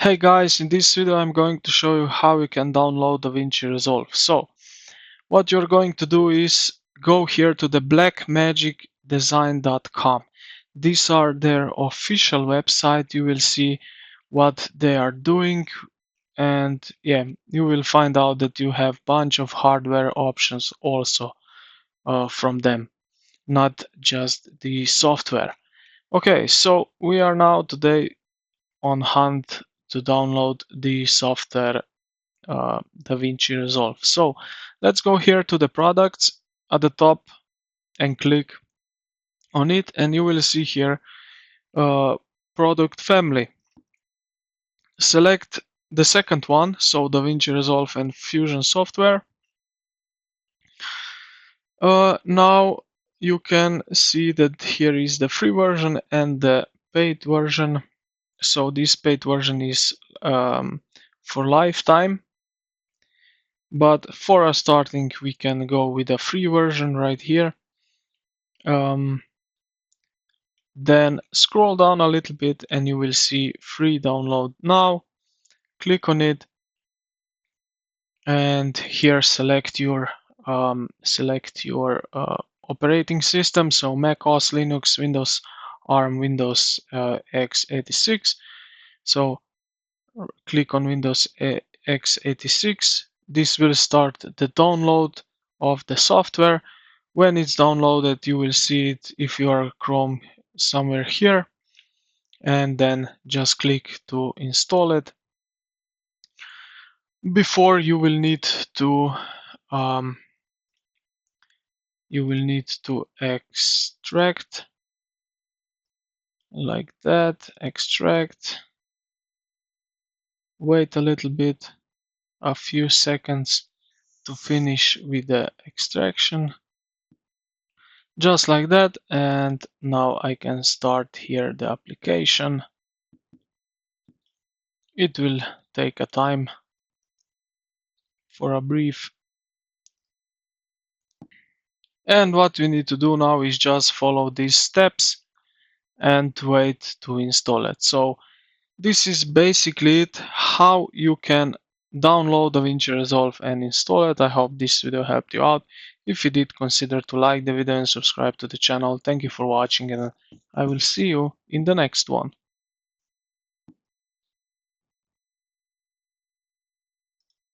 Hey guys, in this video I'm going to show you how you can download Davinci Resolve. So, what you're going to do is go here to the blackmagicdesign.com. These are their official website. You will see what they are doing, and yeah, you will find out that you have bunch of hardware options also from them, not just the software. Okay, so we are now today on hunt to download the software Davinci Resolve. So let's go here to the products at the top and click on it, and you will see here product family. Select the second one, so Davinci Resolve and Fusion software. Now you can see that here is the free version and the paid version. So this paid version is for lifetime. But for a starting, we can go with a free version right here. Then scroll down a little bit and you will see free download now. Click on it, and here select your operating system. So Mac OS, Linux, Windows, ARM, Windows x86. So click on Windows x86. This will start the download of the software. When it's downloaded, you will see it if you are Chrome somewhere here, and then just click to install it. Before you will need to extract like that. Extract. Wait a little bit, a few seconds to finish with the extraction. Just like that, and now I can start here the application. It will take a time for a brief. And what we need to do now is just follow these steps and wait to install it. So this is basically it, how you can download Davinci Resolve and install it. I hope this video helped you out. If you did, consider to like the video and subscribe to the channel. Thank you for watching, and I will see you in the next one.